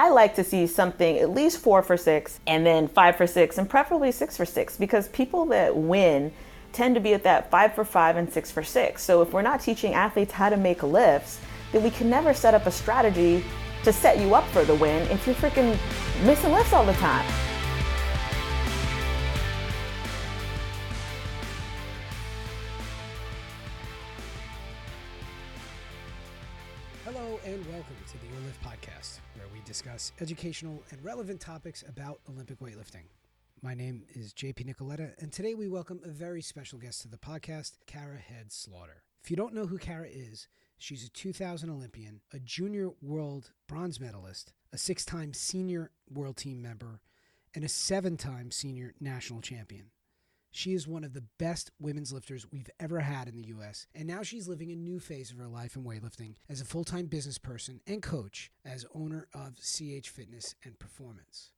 I like to see something at least 4 for 6 and then 5 for 6 and preferably 6 for 6, because people that win tend to be at that 5 for 5 and 6 for 6. So if we're not teaching athletes how to make lifts, then we can never set up a strategy to set you up for the win if you're freaking missing lifts all the time. Hello and welcome to the O-Lift Podcast, where we discuss educational and relevant topics about Olympic weightlifting. My name is JP Nicoletta, and today we welcome a very special guest to the podcast, Cara Heads-Slaughter. If you don't know who Cara is, she's a 2000 Olympian, a junior world bronze medalist, a 6-time senior world team member, and a 7-time senior national champion. She is one of the best women's lifters we've ever had in the U.S., and now she's living a new phase of her life in weightlifting as a full-time business person and coach as owner of CH Fitness and Performance.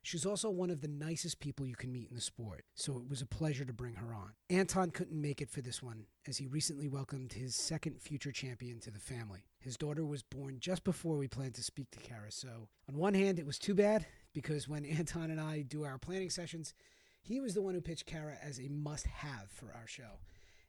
She's also one of the nicest people you can meet in the sport, so it was a pleasure to bring her on. Anton couldn't make it for this one, as he recently welcomed his second future champion to the family. His daughter was born just before we planned to speak to Cara, so on one hand, it was too bad, because when Anton and I do our planning sessions, he was the one who pitched Cara as a must-have for our show.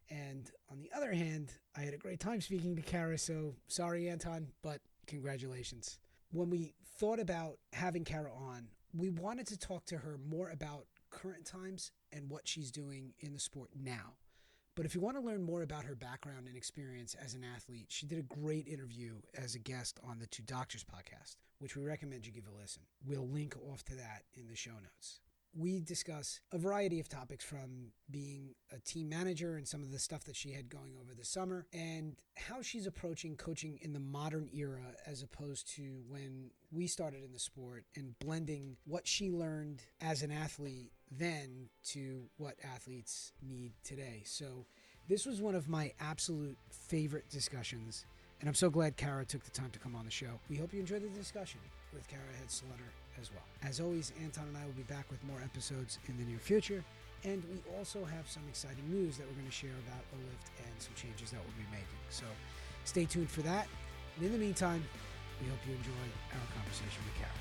And on the other hand, I had a great time speaking to Cara, so sorry, Anton, but congratulations. When we thought about having Cara on, we wanted to talk to her more about current times and what she's doing in the sport now. But if you want to learn more about her background and experience as an athlete, she did a great interview as a guest on the Two Doctors podcast, which we recommend you give a listen. We'll link off to that in the show notes. We discuss a variety of topics, from being a team manager and some of the stuff that she had going over the summer, and how she's approaching coaching in the modern era as opposed to when we started in the sport, and blending what she learned as an athlete then to what athletes need today. So this was one of my absolute favorite discussions, and I'm so glad Cara took the time to come on the show. We hope you enjoyed the discussion with Cara Heads-Slaughter as well. As always, Anton and I will be back with more episodes in the near future, and we also have some exciting news that we're going to share about O-Lift and some changes that we'll be making. So stay tuned for that. And in the meantime, we hope you enjoy our conversation with Cara.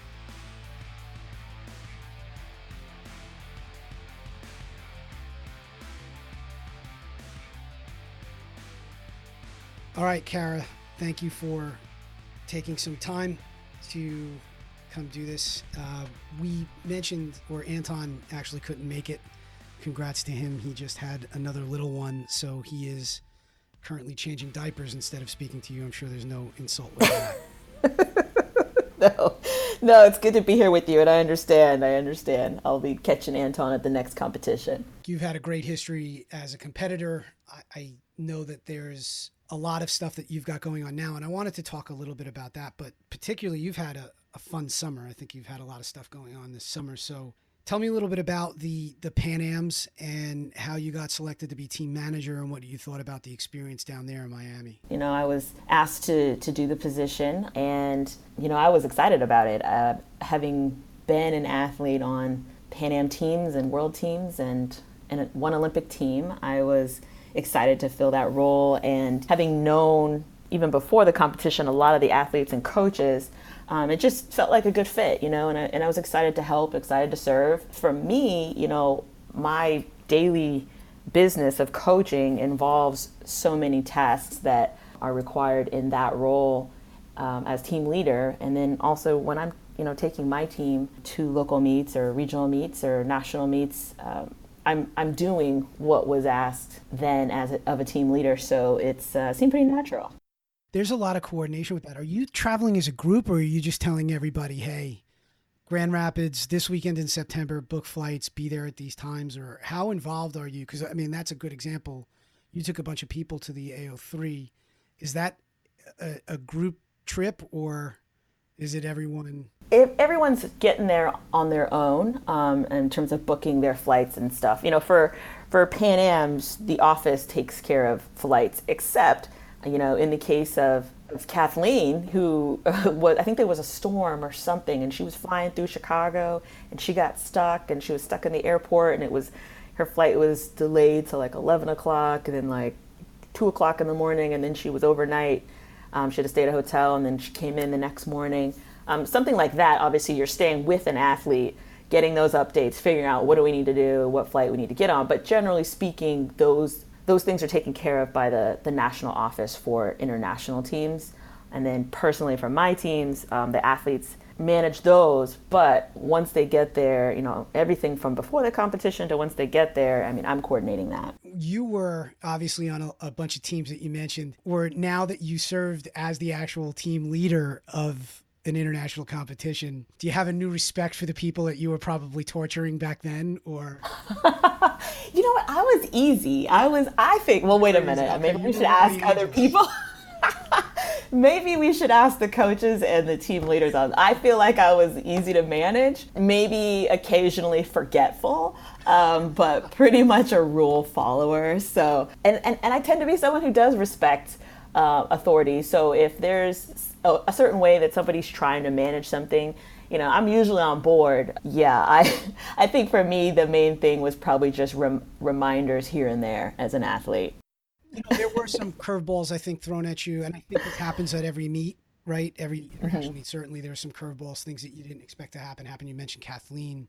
All right, Cara, thank you for taking some time to come do this. We mentioned, or Anton actually couldn't make it. Congrats to him. He just had another little one, so he is currently changing diapers instead of speaking to you. I'm sure there's no insult with that. No, it's good to be here with you, and I understand. I'll be catching Anton at the next competition. You've had a great history as a competitor. I know that there's a lot of stuff that you've got going on now, and I wanted to talk a little bit about that, but particularly you've had a fun summer. I think you've had a lot of stuff going on this summer. So tell me a little bit about the Pan Ams and how you got selected to be team manager and what you thought about the experience down there in Miami. You know, I was asked to do the position, and, you know, I was excited about it. Having been an athlete on Pan Am teams and world teams and one Olympic team, I was excited to fill that role. And having known, even before the competition, a lot of the athletes and coaches, it just felt like a good fit, you know, and I was excited to help, excited to serve. For me, you know, my daily business of coaching involves so many tasks that are required in that role as team leader. And then also when I'm, you know, taking my team to local meets or regional meets or national meets, I'm doing what was asked then of a team leader. So it's seemed pretty natural. There's a lot of coordination with that. Are you traveling as a group, or are you just telling everybody, hey, Grand Rapids this weekend in September, book flights, be there at these times? Or how involved are you? Because, I mean, that's a good example. You took a bunch of people to the AO3. Is that a group trip, or is it everyone? Everyone's getting there on their own in terms of booking their flights and stuff. You know, for Pan Am's, the office takes care of flights, except, you know, in the case of Kathleen, who I think there was a storm or something, and she was flying through Chicago, and she got stuck, and she was stuck in the airport, and her flight was delayed to like 11 o'clock, and then like 2 o'clock in the morning, and then she was overnight. She had to stay at a hotel, and then she came in the next morning. Something like that, obviously you're staying with an athlete, getting those updates, figuring out what do we need to do, what flight we need to get on. But generally speaking, those things are taken care of by the national office for international teams. And then personally for my teams, the athletes manage those. But once they get there, everything from before the competition to once they get there, I'm coordinating that. You were obviously on a bunch of teams that you mentioned. Or now that you served as the actual team leader of an international competition, do you have a new respect for the people that you were probably torturing back then? Or you know what? I was easy. I think, well, wait a minute. Maybe we should ask other people. Maybe we should ask the coaches and the team leaders on. I feel like I was easy to manage, maybe occasionally forgetful, but pretty much a rule follower. So, and I tend to be someone who does respect authority. So if there's a certain way that somebody's trying to manage something, I'm usually on board. Yeah, I think for me, the main thing was probably just reminders here and there as an athlete. There were some curveballs, I think, thrown at you, and I think this happens at every meet, right? Every international meet, certainly there were some curveballs, things that you didn't expect to happen. You mentioned Kathleen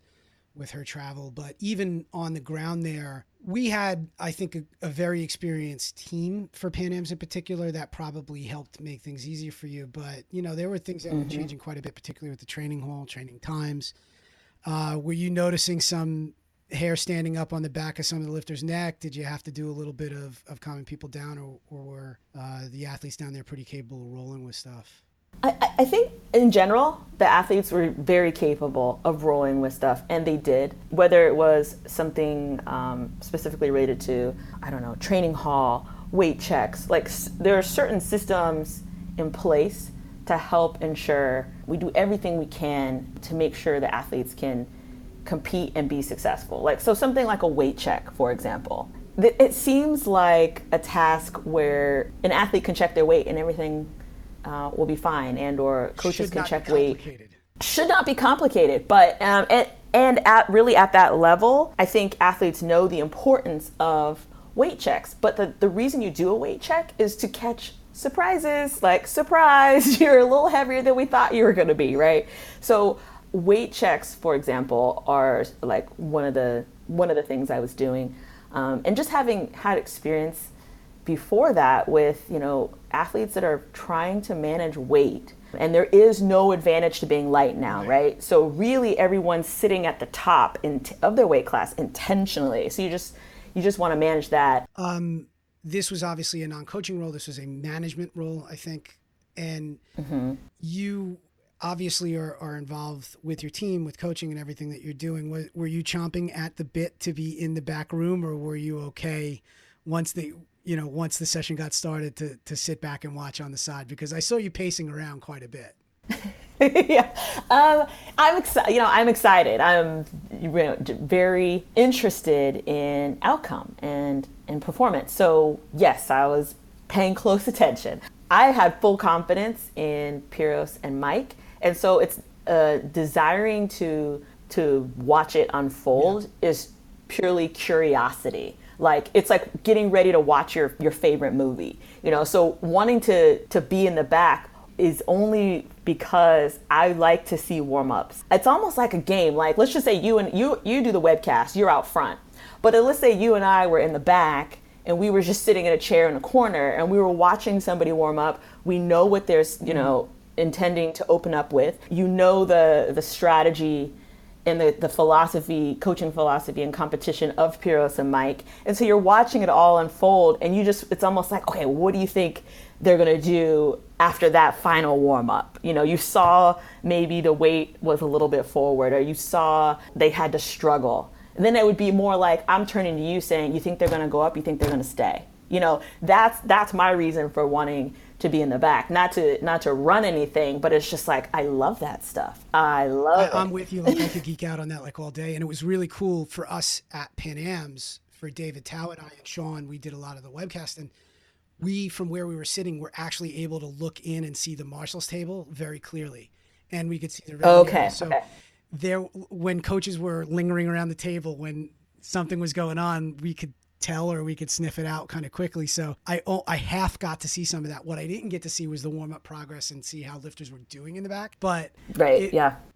with her travel, but even on the ground there, we had, I think, a very experienced team for Pan Ams in particular that probably helped make things easier for you. But, there were things that were changing quite a bit, particularly with the training hall, training times. Were you noticing some hair standing up on the back of some of the lifters' neck? Did you have to do a little bit of calming people down, or were the athletes down there pretty capable of rolling with stuff? I think in general, the athletes were very capable of rolling with stuff, and they did. Whether it was something specifically related to, training hall, weight checks, there are certain systems in place to help ensure we do everything we can to make sure the athletes can compete and be successful. So something like a weight check, for example. It seems like a task where an athlete can check their weight and everything will be fine, and or coaches can check weight. Should not be complicated, but and at that level, I think athletes know the importance of weight checks. But the reason you do a weight check is to catch surprises, like surprise, you're a little heavier than we thought you were going to be, right? So weight checks, for example, are like one of the things I was doing, and just having had experience before that with athletes that are trying to manage weight, and there is no advantage to being light now, right? So really, everyone's sitting at the top of their weight class intentionally. So you just want to manage that. This was obviously a non-coaching role. This was a management role, I think, and you obviously are involved with your team, with coaching and everything that you're doing. Were you chomping at the bit to be in the back room, or were you okay once the session got started to sit back and watch on the side? Because I saw you pacing around quite a bit. Yeah, I'm excited. I'm excited. I'm very interested in outcome and performance. So yes, I was paying close attention. I had full confidence in Piros and Mike. And so it's desiring to watch it unfold is purely curiosity. It's like getting ready to watch your favorite movie, so wanting to be in the back is only because I like to see warm-ups. It's almost like a game. Let's just say you do the webcast, you're out front. But let's say you and I were in the back and we were just sitting in a chair in a corner and we were watching somebody warm up. We know what they're, intending to open up with. The strategy and the philosophy, coaching philosophy and competition of Piros and Mike. And so you're watching it all unfold, and it's almost like, okay, what do you think they're going to do after that final warm up? You saw maybe the weight was a little bit forward, or you saw they had to struggle. And then it would be more like, I'm turning to you saying, you think they're going to go up? You think they're going to stay? That's my reason for wanting to be in the back, not to run anything, but it's just like, I love that stuff. I love it. I'm with you. I could geek out on that all day. And it was really cool for us at Pan Ams, for David Tao and I and Sean, we did a lot of the webcast, and we, from where we were sitting, were actually able to look in and see the marshals table very clearly. And we could see the revenue. Okay. So there, when coaches were lingering around the table, when something was going on, we could tell, or we could sniff it out kind of quickly. So I half got to see some of that. What I didn't get to see was the warm-up progress and see how lifters were doing in the back. But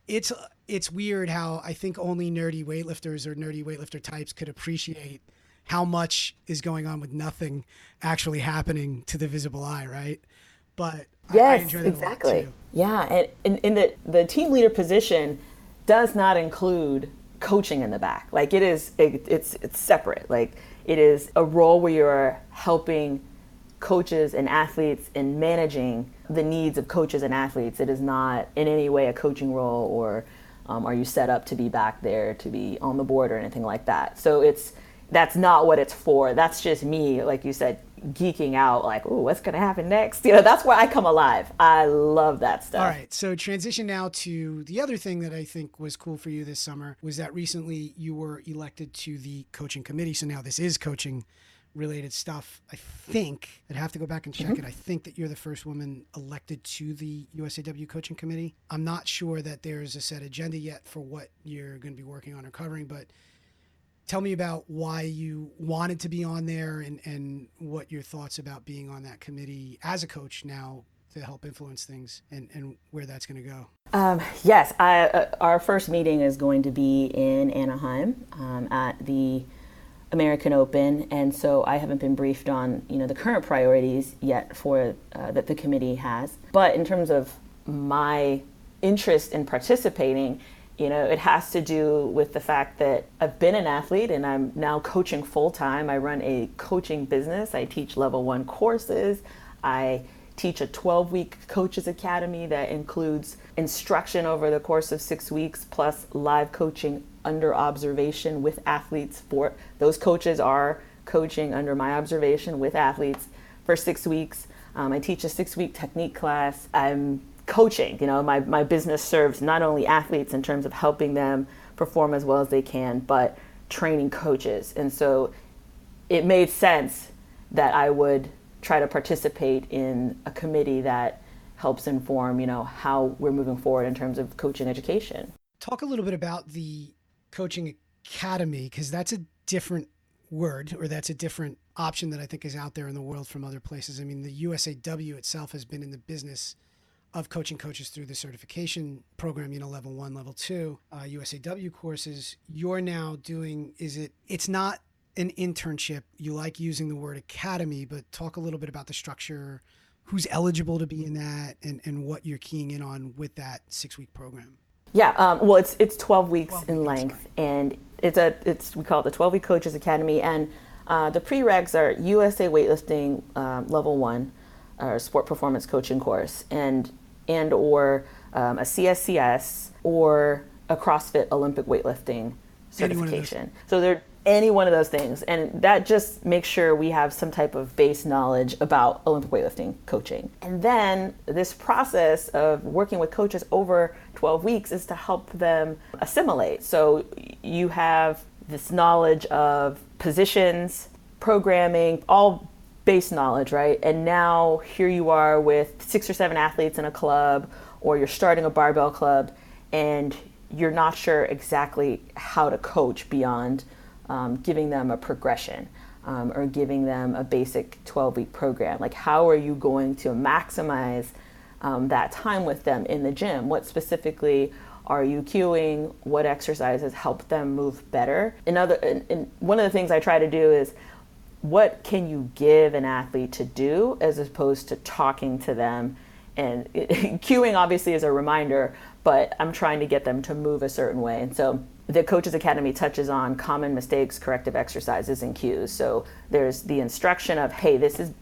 it's weird how I think only nerdy weightlifters or nerdy weightlifter types could appreciate how much is going on with nothing actually happening to the visible eye, right? But yes, I enjoy that exactly. a lot too. Yeah, and in the team leader position does not include coaching in the back. Like it's separate. Like it is a role where you're helping coaches and athletes in managing the needs of coaches and athletes. It is not in any way a coaching role, or are you set up to be back there to be on the board or anything like that. So that's not what it's for. That's just me, like you said, geeking out, like, ooh, what's going to happen next? That's where I come alive. I love that stuff. All right. So transition now to the other thing that I think was cool for you this summer was that recently you were elected to the coaching committee. So now this is coaching related stuff. I think I'd have to go back and check it. I think that you're the first woman elected to the USAW coaching committee. I'm not sure that there's a set agenda yet for what you're going to be working on or covering, but tell me about why you wanted to be on there and what your thoughts about being on that committee as a coach now to help influence things and where that's going to go. Yes, our first meeting is going to be in Anaheim at the American Open, and so I haven't been briefed on the current priorities yet for that the committee has. But in terms of my interest in participating, it has to do with the fact that I've been an athlete and I'm now coaching full time. I run a coaching business. I teach level 1 courses. I teach a 12-week coaches academy that includes instruction over the course of 6 weeks plus live coaching under observation with athletes. For those coaches are coaching under my observation with athletes for 6 weeks. I teach a 6-week technique class. I'm coaching, my business serves not only athletes in terms of helping them perform as well as they can, but training coaches. And so it made sense that I would try to participate in a committee that helps inform, how we're moving forward in terms of coaching education. Talk a little bit about the coaching academy, because that's a different word, or that's a different option that I think is out there in the world from other places. I mean, the USAW itself has been in the business of coaching coaches through the certification program, level 1, level 2, USAW courses. You're now doing, it's not an internship. You like using the word academy, but talk a little bit about the structure, who's eligible to be in that, and what you're keying in on with that 6-week program. Yeah, well, it's 12 weeks in length, and we call it the 12-week Coaches Academy, and the preregs are USA Weightlifting level 1, or sport performance coaching course, and or a CSCS or a CrossFit Olympic weightlifting certification. So they're any one of those things, and that just makes sure we have some type of base knowledge about Olympic weightlifting coaching. And then this process of working with coaches over 12 weeks is to help them assimilate. So you have this knowledge of positions, programming, all base knowledge, right? And now here you are with 6 or 7 athletes in a club, or you're starting a barbell club, and you're not sure exactly how to coach beyond giving them a progression or giving them a basic 12-week program. Like, how are you going to maximize that time with them in the gym? What specifically are you cueing? What exercises help them move better? And one of the things I try to do is, what can you give an athlete to do as opposed to talking to them? And cueing obviously is a reminder, but I'm trying to get them to move a certain way. And so the Coaches Academy touches on common mistakes, corrective exercises, and cues. So there's the instruction of, hey, this is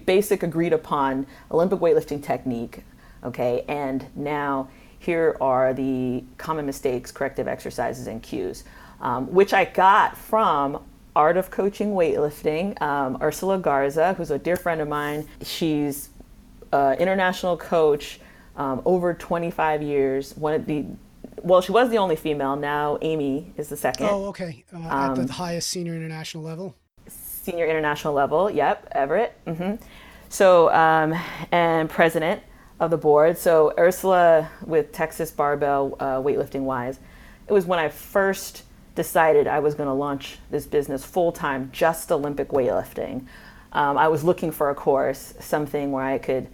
basic agreed upon Olympic weightlifting technique, okay? And now here are the common mistakes, corrective exercises, and cues, which I got from Art of Coaching Weightlifting, Ursula Garza, who's a dear friend of mine. She's an international coach, over 25 years. She was the only female. Now Amy is the second. Oh, okay. At the highest senior international level? Senior international level, yep, Everett. Mm-hmm. So, and president of the board. So Ursula with Texas Barbell Weightlifting Wise, it was when I first decided I was going to launch this business full-time, just Olympic weightlifting. I was looking for a course, something where I could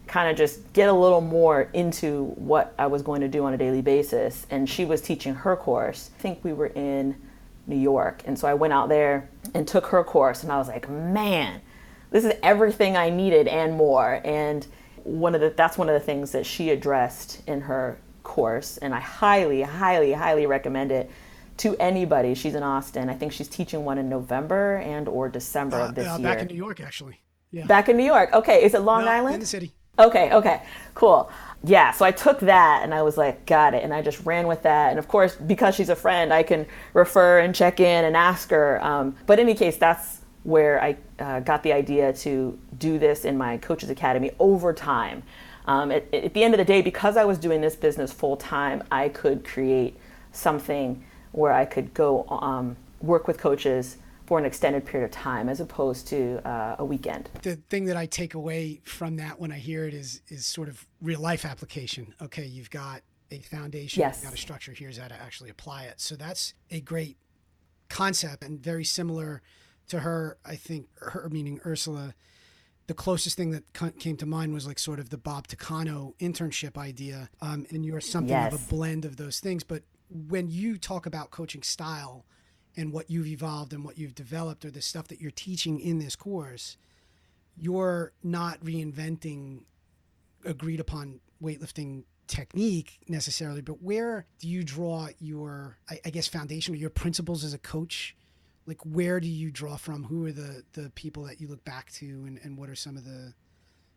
kind of just get a little more into what I was going to do on a daily basis. And she was teaching her course. I think we were in New York. And so I went out there and took her course, and I was like, man, this is everything I needed and more. And that's one of the things that she addressed in her course. And I highly, highly, highly recommend it to anybody. She's in Austin. I think she's teaching one in November and or December of this year. Back in New York, actually. Yeah. Back in New York. Okay. Is it Long Island? In the city. Okay. Cool. Yeah. So I took that and I was like, got it. And I just ran with that. And of course, because she's a friend, I can refer and check in and ask her. But in any case, that's where I got the idea to do this in my Coaches Academy over time. At the end of the day, because I was doing this business full time, I could create something where I could go work with coaches for an extended period of time as opposed to a weekend. The thing that I take away from that when I hear it is sort of real life application. Okay, you've got a foundation, yes. You've got a structure, here's how to actually apply it. So that's a great concept and very similar to her, I think, her meaning Ursula. The closest thing that came to mind was like sort of the Bob Takano internship idea. And you're something yes. of a blend of those things. But when you talk about coaching style and what you've evolved and what you've developed or the stuff that you're teaching in this course, you're not reinventing agreed upon weightlifting technique necessarily, but where do you draw your, I guess, foundation or your principles as a coach? Like, where do you draw from? Who are the people that you look back to, and what are some of the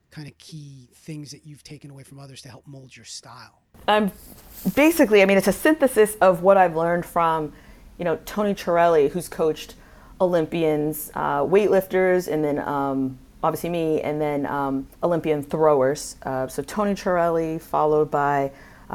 kind of key things that you've taken away from others to help mold your style? Basically, I mean, it's a synthesis of what I've learned from, Tony Chiarelli, who's coached Olympians, weightlifters, and then obviously me, and then Olympian throwers. So Tony Chiarelli, followed by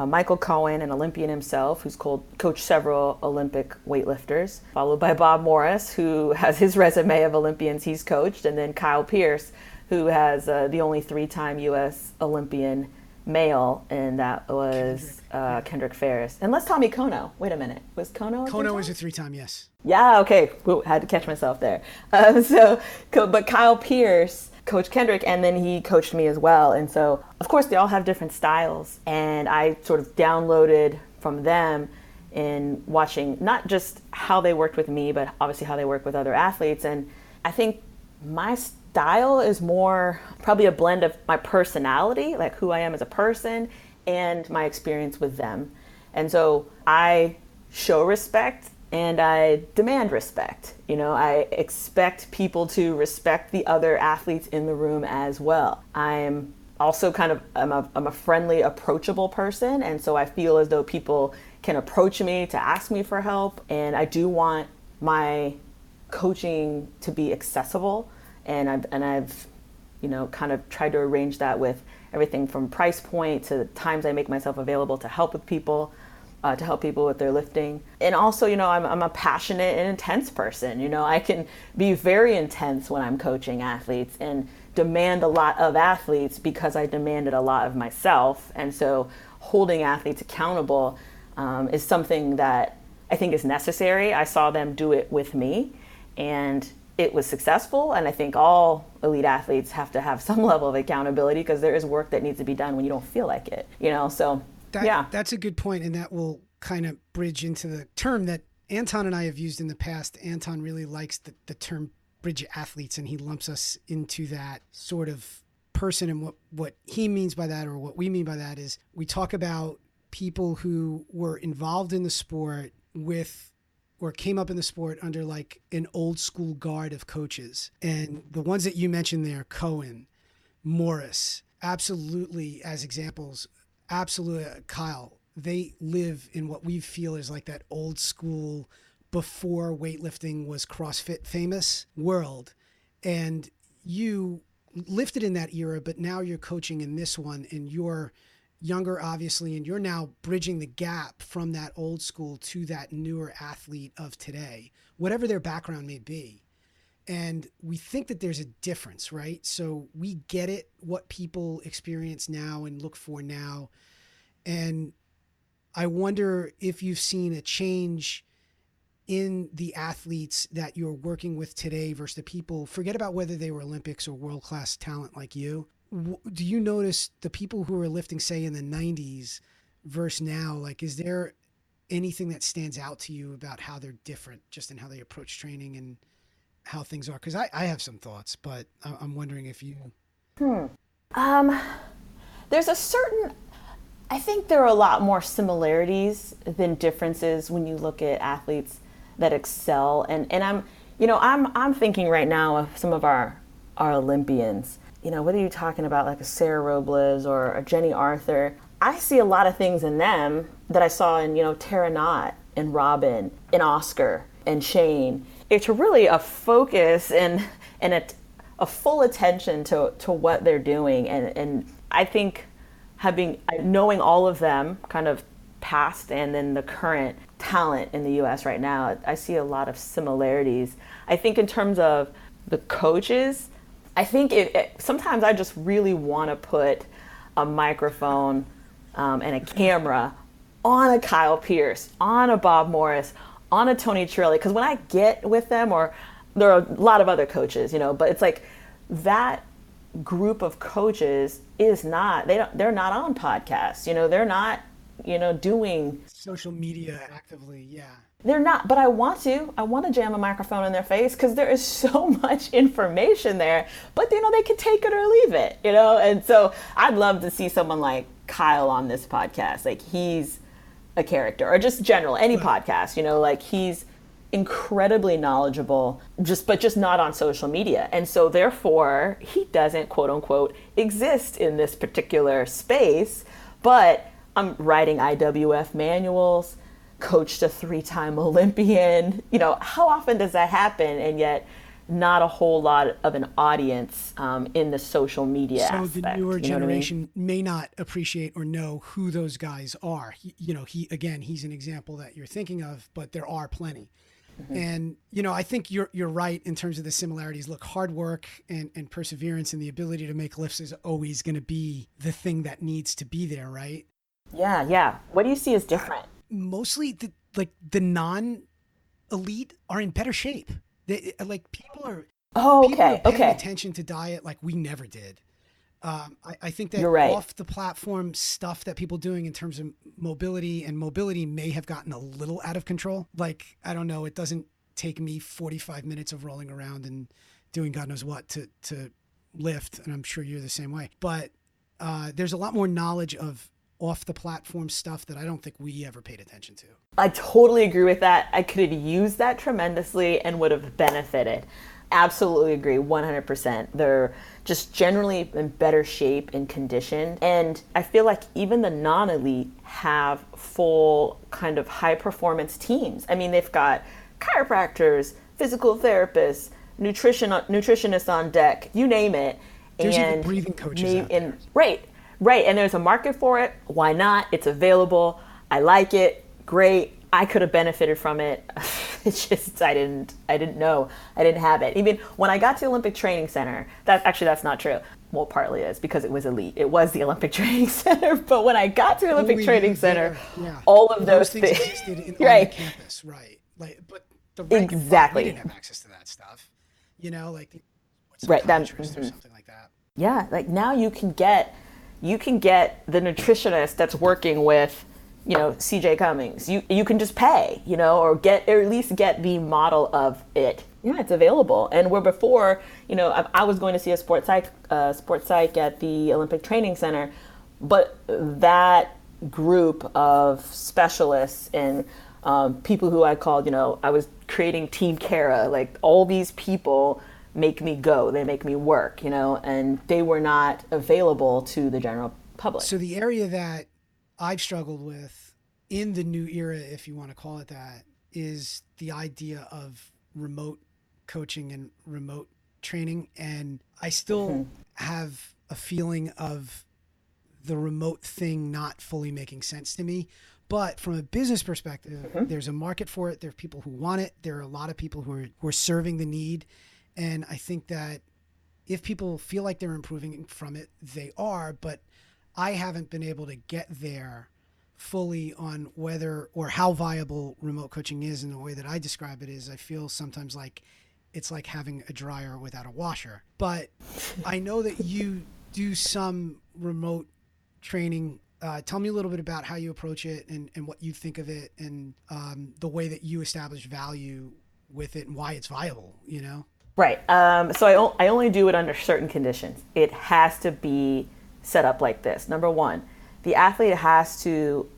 Michael Cohen, an Olympian himself, who's coached several Olympic weightlifters, followed by Bob Morris, who has his resume of Olympians he's coached, and then Kyle Pierce, who has the only 3-time U.S. Olympian male, and that was Kendrick Ferris. Unless Tommy Kono. Wait a minute. Was Kono a 3-time? Kono was a 3-time, yes. Yeah, okay. Ooh, had to catch myself there. But Kyle Pierce coached Kendrick, and then he coached me as well. And so, of course, they all have different styles. And I sort of downloaded from them in watching not just how they worked with me, but obviously how they work with other athletes. And I think my style is more probably a blend of my personality, like who I am as a person, and my experience with them. And so I show respect and I demand respect. I expect people to respect the other athletes in the room as well. I'm also I'm a friendly, approachable person. And so I feel as though people can approach me to ask me for help. And I do want my coaching to be accessible. And I've kind of tried to arrange that with everything from price point to the times I make myself available to help with people, to help people with their lifting. And also, I'm a passionate and intense person. I can be very intense when I'm coaching athletes and demand a lot of athletes because I demanded a lot of myself. And so holding athletes accountable is something that I think is necessary. I saw them do it with me, and it was successful. And I think all elite athletes have to have some level of accountability because there is work that needs to be done when you don't feel like it, so yeah. That's a good point. And that will kind of bridge into the term that Anton and I have used in the past. Anton really likes the term bridge athletes, and he lumps us into that sort of person. And what he means by that, or what we mean by that, is we talk about people who were involved in the sport with, or came up in the sport under like an old school guard of coaches. And the ones that you mentioned there, Cohen, Morris, absolutely as examples, absolutely Kyle, they live in what we feel is like that old school, before weightlifting was CrossFit famous world. And you lifted in that era, but now you're coaching in this one, and you're younger, obviously, and you're now bridging the gap from that old school to that newer athlete of today, whatever their background may be. And we think that there's a difference, right? So we get it, what people experience now and look for now. And I wonder if you've seen a change in the athletes that you're working with today versus the people, forget about whether they were Olympics or world-class talent like you. Do you notice the people who were lifting, say, in the 90s versus now? Like, is there anything that stands out to you about how they're different just in how they approach training and how things are? Because I have some thoughts, but I'm wondering if you... There's a certain, I think there are a lot more similarities than differences when you look at athletes that excel. And I'm thinking right now of some of our Olympians, whether you're talking about like a Sarah Robles or a Jenny Arthur, I see a lot of things in them that I saw in, Tara Knott and Robin and Oscar and Shane. It's really a focus and a full attention to what they're doing. And I think knowing all of them, kind of past and then the current talent in the US right now, I see a lot of similarities. I think in terms of the coaches, I think sometimes I just really want to put a microphone and a camera on a Kyle Pierce, on a Bob Morris, on a Tony Chiarelli, because when I get with them, or there are a lot of other coaches, but it's like that group of coaches is not, they're not on podcasts, they're not, doing social media actively. Yeah. They're not, but I want to jam a microphone in their face because there is so much information there, but they can take it or leave it, and so I'd love to see someone like Kyle on this podcast. Like, he's a character, or just general, any podcast, like he's incredibly knowledgeable, but just not on social media. And so therefore he doesn't, quote unquote, exist in this particular space, but I'm writing IWF manuals, coached a 3-time Olympian. How often does that happen? And yet not a whole lot of an audience in the social media aspect. So the newer generation may not appreciate or know who those guys are. He's an example that you're thinking of, but there are plenty. Mm-hmm. And, I think you're right in terms of the similarities. Look, hard work and perseverance and the ability to make lifts is always going to be the thing that needs to be there, right? Yeah. What do you see as different? Mostly the non-elite are in better shape. People are paying attention to diet like we never did. I think that off the platform stuff that people doing in terms of mobility may have gotten a little out of control. Like, I don't know, it doesn't take me 45 minutes of rolling around and doing God knows what to lift. And I'm sure you're the same way, but there's a lot more knowledge of off the platform stuff that I don't think we ever paid attention to. I totally agree with that. I could have used that tremendously and would have benefited. Absolutely agree, 100%. They're just generally in better shape and condition. And I feel like even the non-elite have full kind of high performance teams. I mean, they've got chiropractors, physical therapists, nutritionists on deck, you name it. There's even breathing coaches out there. Right. And there's a market for it. Why not? It's available. I like it. Great. I could have benefited from it. It's just, I didn't know. I didn't have it. Even when I got to the Olympic Training Center, that's not true. Well, partly is because it was elite. It was the Olympic Training Center. But when I got to the Olympic Training Center, all of those things existed on the campus, right? But the rank and file, we didn't have access to that stuff. Or something like that. Yeah, like now you can get the nutritionist that's working with, CJ Cummings. You can just pay, or at least get the model of it. Yeah, it's available. And where before, I was going to see a sports psych at the Olympic Training Center, but that group of specialists and people who I called, I was creating Team Cara, like all these people make me go, they make me work, and they were not available to the general public. So the area that I've struggled with in the new era, if you want to call it that, is the idea of remote coaching and remote training. And I still have a feeling of the remote thing not fully making sense to me. But from a business perspective, there's a market for it. There are people who want it. There are a lot of people who are serving the need. And I think that if people feel like they're improving from it, they are, but I haven't been able to get there fully on whether or how viable remote coaching is. And the way that I describe it is I feel sometimes like it's like having a dryer without a washer. But I know that you do some remote training. Tell me a little bit about how you approach it and what you think of it, and the way that you establish value with it and why it's viable, you know? Right. So I only do it under certain conditions. It has to be set up like this. Number one, the athlete has to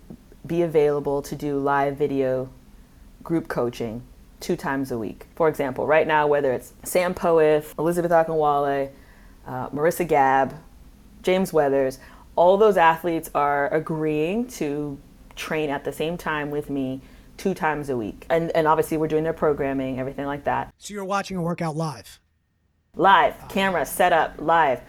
be available to do live video group coaching 2 times a week. For example, right now, whether it's Sam Poeth, Elizabeth Akinwale, Marissa Gabb, James Weathers, all those athletes are agreeing to train at the same time with me 2 times a week. And obviously we're doing their programming, everything like that. So you're watching a workout live? Live, camera, set up, live.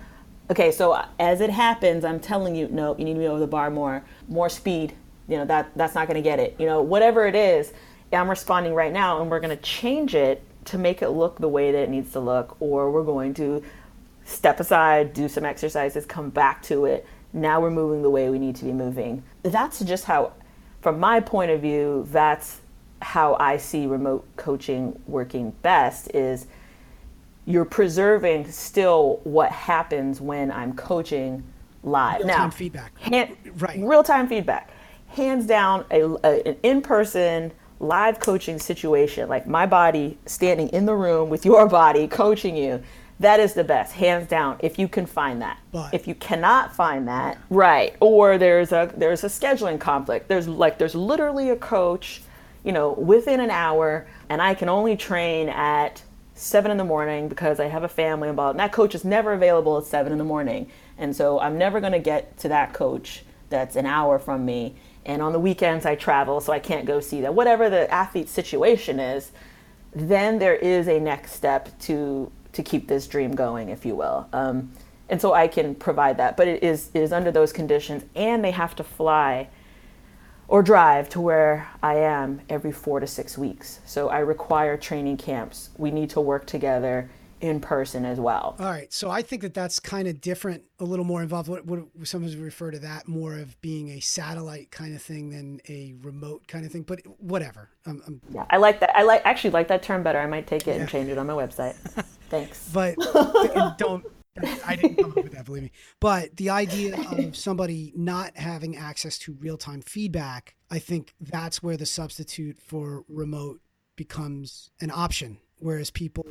Okay, so as it happens, I'm telling you, no, you need to be over the bar more speed. You know, that's not gonna get it. You know, whatever it is, I'm responding right now, and we're gonna change it to make it look the way that it needs to look, or we're going to step aside, do some exercises, come back to it. Now we're moving the way we need to be moving. That's just how, from my point of view, that's how I see remote coaching working best, is you're preserving still what happens when I'm coaching live. Real-time feedback. Right. Real-time feedback. Hands down, an in-person live coaching situation, like my body standing in the room with your body coaching you, that is the best, hands down, if you can find that. But if you cannot find that, right, or there's a scheduling conflict. There's literally a coach, you know, within an hour, and I can only train at 7 a.m. because I have a family involved. And that coach is never available at 7 a.m. And so I'm never going to get to that coach that's an hour from me. And on the weekends I travel, so I can't go see that. Whatever the athlete's situation is, then there is a next step to keep this dream going, if you will. And so I can provide that, but it is under those conditions, and they have to fly or drive to where I am every 4 to 6 weeks. So I require training camps. We need to work together in person as well. All right. So I think that that's kind of different, a little more involved. What sometimes we refer to that more of being a satellite kind of thing than a remote kind of thing, but whatever. Yeah, I like that. Actually like that term better. I might take it and change it on my website. Thanks. But I didn't come up with that, believe me. But the idea of somebody not having access to real-time feedback, I think that's where the substitute for remote becomes an option. Whereas people,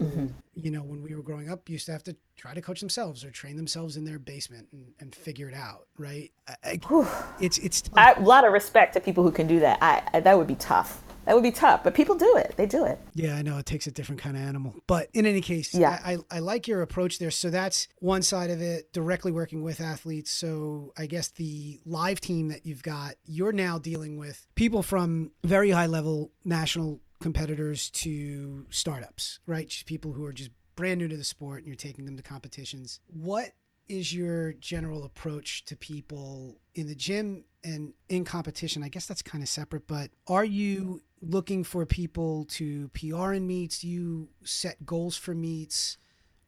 you know, when we were growing up, used to have to try to coach themselves or train themselves in their basement and figure it out, right? It's tough. A lot of respect to people who can do that. That would be tough. That would be tough, but people do it. They do it. Yeah, I know it takes a different kind of animal. But in any case, yeah. I like your approach there. So that's one side of it, directly working with athletes. So I guess the live team that you've got, you're now dealing with people from very high level national competitors to startups, right? Just people who are just brand new to the sport and you're taking them to competitions. What is your general approach to people in the gym and in competition? I guess that's kind of separate, but are you looking for people to PR in meets? Do you set goals for meets,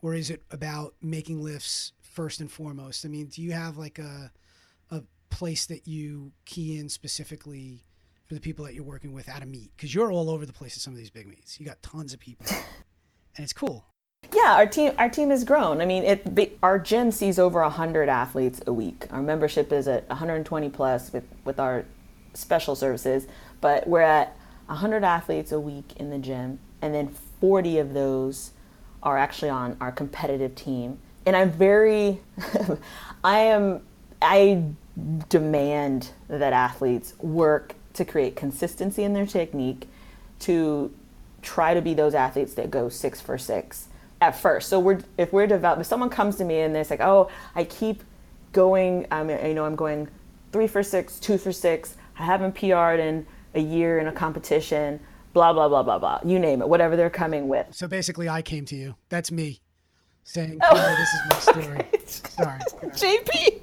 or is it about making lifts first and foremost? I mean, do you have like a place that you key in specifically for the people that you're working with at a meet? Because you're all over the place at some of these big meets. You with tons of people, and it's cool. Yeah, our team has grown. I mean, our gym sees over 100 athletes a week. Our membership is at 120 plus with our special services, but we're at 100 athletes a week in the gym, and then 40 of those are actually on our competitive team. And I demand that athletes work to create consistency in their technique, to try to be those athletes that go 6 for 6 at first. So if someone comes to me and they're like, oh, I keep going, I'm going 3 for 6, 2 for 6, I haven't PR'd in a year in a competition, blah, blah, blah, blah, blah, you name it, whatever they're coming with. So basically I came to you. That's me saying, this is my story. Sorry. JP.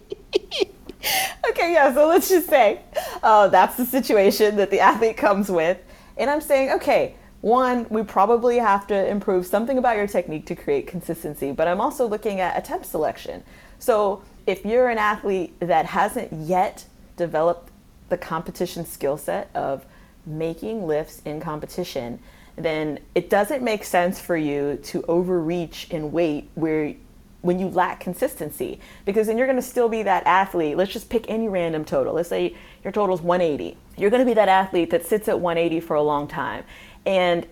Okay, yeah, so let's just say that's the situation that the athlete comes with. And I'm saying, okay, one, we probably have to improve something about your technique to create consistency, but I'm also looking at attempt selection. So if you're an athlete that hasn't yet developed the competition skill set of making lifts in competition, then it doesn't make sense for you to overreach in weight when you lack consistency, because then you're going to still be that athlete. Let's just pick any random total. Let's say your total is 180. You're going to be that athlete that sits at 180 for a long time. And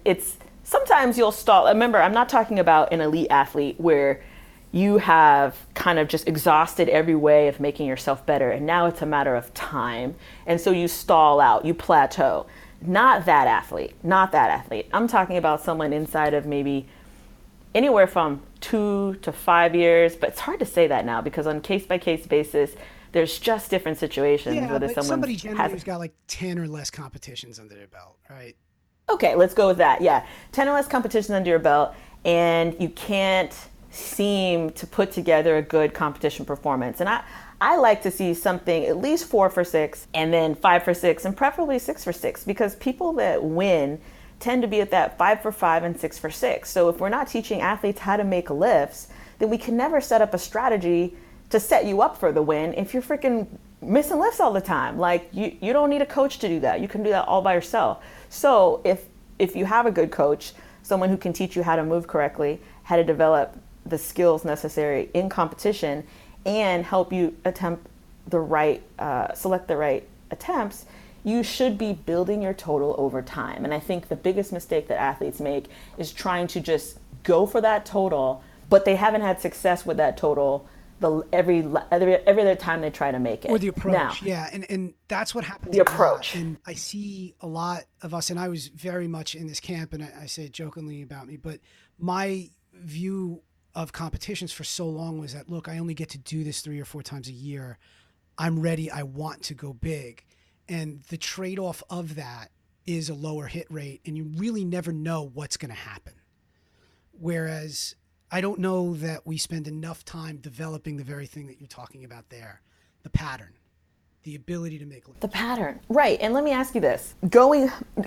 sometimes you'll stall. Remember, I'm not talking about an elite athlete where you have kind of just exhausted every way of making yourself better, and now it's a matter of time. And so you stall out, you plateau. Not that athlete. I'm talking about someone inside of maybe anywhere from 2 to 5 years, but it's hard to say that now because on case-by-case basis, there's just different situations. Yeah, but somebody generally who's got like 10 or less competitions under their belt, right? Okay, let's go with that. Yeah, 10 or less competitions under your belt, and you can't seem to put together a good competition performance. And I like to see something at least 4 for 6, and then 5 for 6, and preferably 6 for 6, because people that win tend to be at that 5 for 5 and 6 for 6. So if we're not teaching athletes how to make lifts, then we can never set up a strategy to set you up for the win if you're freaking missing lifts all the time. Like you don't need a coach to do that. You can do that all by yourself. So if you have a good coach, someone who can teach you how to move correctly, how to develop the skills necessary in competition, and help you select the right attempts, you should be building your total over time. And I think the biggest mistake that athletes make is trying to just go for that total, but they haven't had success with that total every other time they try to make it. Or the approach, now, yeah. And that's what happens. The approach. And I see a lot of us, and I was very much in this camp, and I say it jokingly about me, but my view of competitions for so long was that, look, I only get to do this 3 or 4 times a year. I'm ready. I want to go big. And the trade-off of that is a lower hit rate, and you really never know what's going to happen. Whereas I don't know that we spend enough time developing the very thing that you're talking about there, the pattern, the ability to make lifts. The pattern, right. And let me ask you this. A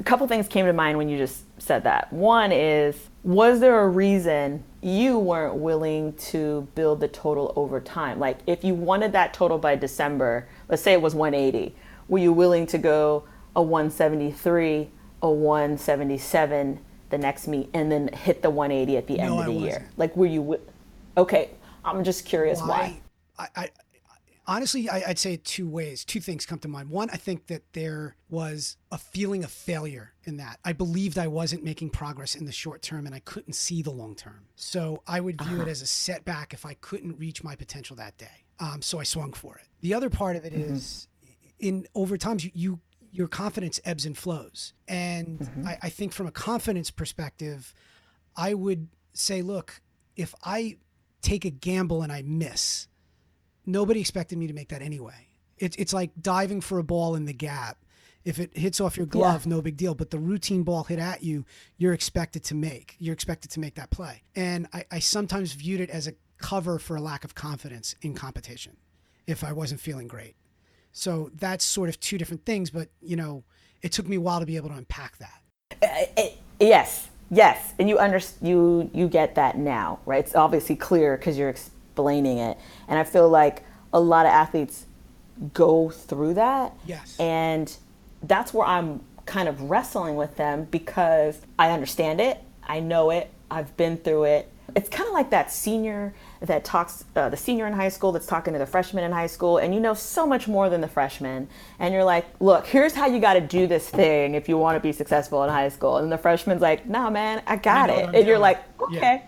couple things came to mind when you just said that. One is, was there a reason you weren't willing to build the total over time? Like if you wanted that total by December, let's say it was 180, were you willing to go a 173, a 177 the next meet, and then hit the 180 at the end of the year? Like were you, okay, I'm just curious why. Honestly, I'd say it 2 ways. 2 things come to mind. One, I think that there was a feeling of failure in that. I believed I wasn't making progress in the short term, and I couldn't see the long term. So I would view it as a setback if I couldn't reach my potential that day. So I swung for it. The other part of it is, over time, your confidence ebbs and flows. And I think from a confidence perspective, I would say, look, if I take a gamble and I miss, nobody expected me to make that anyway. It's like diving for a ball in the gap. If it hits off your glove, no big deal. But the routine ball hit at you, you're expected to make that play. And I sometimes viewed it as a cover for a lack of confidence in competition if I wasn't feeling great. So that's sort of 2 different things, but it took me a while to be able to unpack that. Yes. And you get that now, right? It's obviously clear because you're explaining it. And I feel like a lot of athletes go through that. Yes. And that's where I'm kind of wrestling with them, because I understand it. I know it. I've been through it. It's kind of like that senior that talks, the senior in high school that's talking to the freshman in high school, and you know so much more than the freshman. And you're like, look, here's how you got to do this thing if you want to be successful in high school. And the freshman's like, nah, man, I got it. And you're like, okay,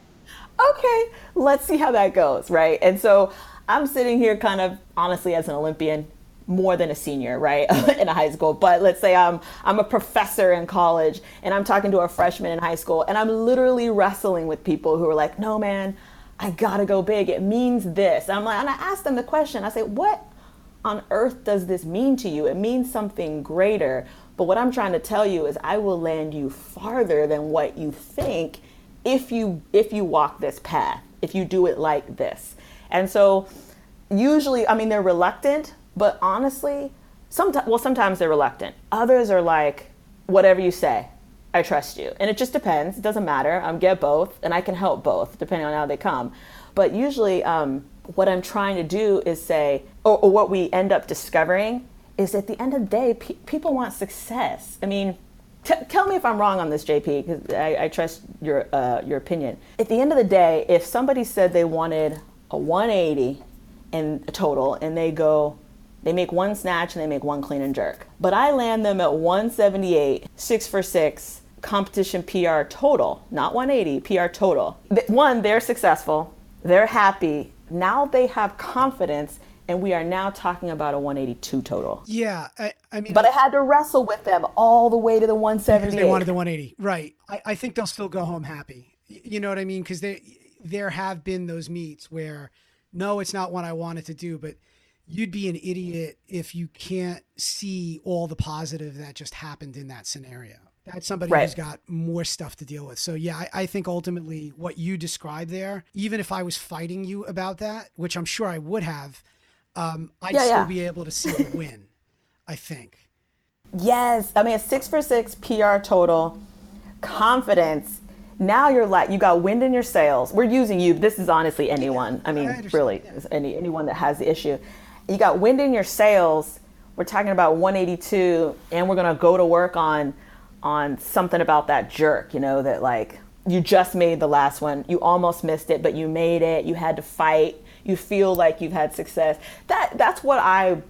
let's see how that goes, right? And so I'm sitting here kind of honestly as an Olympian, more than a senior, right, in a high school. But let's say I'm a professor in college and I'm talking to a freshman in high school, and I'm literally wrestling with people who are like, no, man, I gotta go big. It means this. And I ask them the question. I say, what on earth does this mean to you? It means something greater. But what I'm trying to tell you is I will land you farther than what you think if you walk this path, if you do it like this. And so usually, they're reluctant. But honestly, sometimes they're reluctant. Others are like, whatever you say, I trust you. And it just depends. It doesn't matter. Get both, and I can help both depending on how they come. But usually what I'm trying to do is say, or what we end up discovering is at the end of the day, people want success. I mean, tell me if I'm wrong on this, JP, because I trust your opinion. At the end of the day, if somebody said they wanted a 180 in total, and they make one snatch and they make one clean and jerk, but I land them at 178, 6 for 6, competition PR total, not 180, PR total. One, they're successful, they're happy, now they have confidence, and we are now talking about a 182 total. Yeah, I mean, but I had to wrestle with them all the way to the 178. Because they wanted the 180, right? I think they'll still go home happy. You know what I mean? Because there have been those meets where, no, it's not what I wanted to do, but you'd be an idiot if you can't see all the positive that just happened in that scenario. That's somebody who's got more stuff to deal with. So yeah, I think ultimately what you described there, even if I was fighting you about that, which I'm sure I would have, I'd still be able to see the win, I think. Yes. I mean, a 6 for 6 PR total, confidence. Now you're like, you got wind in your sails. We're using you. This is honestly anyone. I mean, really, anyone that has the issue. You got wind in your sails. We're talking about 182, and we're going to go to work on something about that jerk, you know, that like you just made the last one. You almost missed it, but you made it. You had to fight. You feel like you've had success. That's what I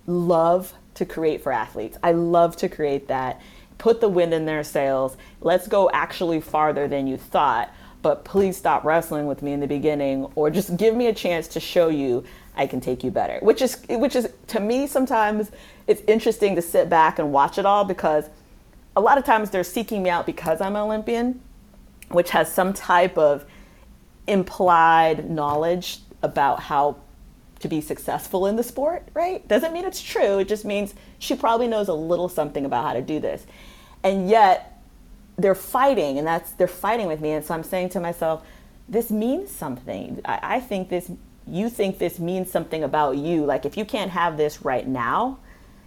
love to create for athletes. I love to create that. Put the wind in their sails. Let's go actually farther than you thought, but please stop wrestling with me in the beginning, or just give me a chance to show you I can take you better. Which is to me, sometimes it's interesting to sit back and watch it all, because a lot of times they're seeking me out because I'm an Olympian, which has some type of implied knowledge about how to be successful in the sport, right? Doesn't mean it's true. It just means she probably knows a little something about how to do this. And yet they're fighting, and they're fighting with me. And so I'm saying to myself, this means something. I think you think this means something about you. Like, if you can't have this right now,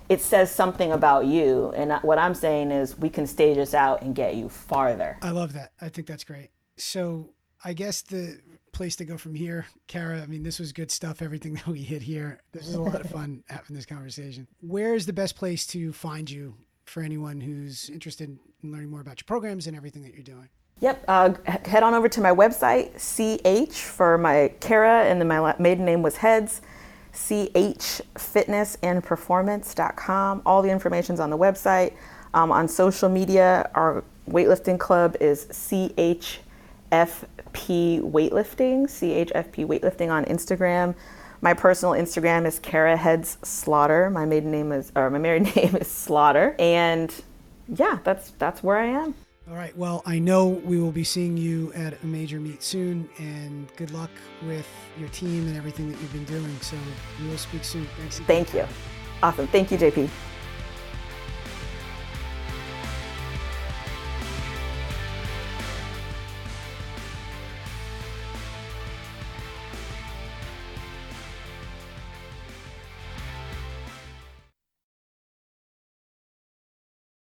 it says something about you. And what I'm saying is we can stage this out and get you farther. I love that. I think that's great. So I guess the place to go from here, Cara, I mean, this was good stuff, everything that we hit here. This was a lot of fun having this conversation. Where is the best place to find you for anyone who's interested in learning more about your programs and everything that you're doing? Yep. Head on over to my website, CH for my Cara, and then my maiden name was Heads, chfitnessandperformance.com. All the information's on the website. On social media, our weightlifting club is CHFP Weightlifting, CHFP Weightlifting on Instagram. My personal Instagram is Cara Heads-Slaughter. My married name is Slaughter. And yeah, that's where I am. All right. Well, I know we will be seeing you at a major meet soon, and good luck with your team and everything that you've been doing. So we will speak soon. Thanks again. Thank you. Awesome. Thank you, JP.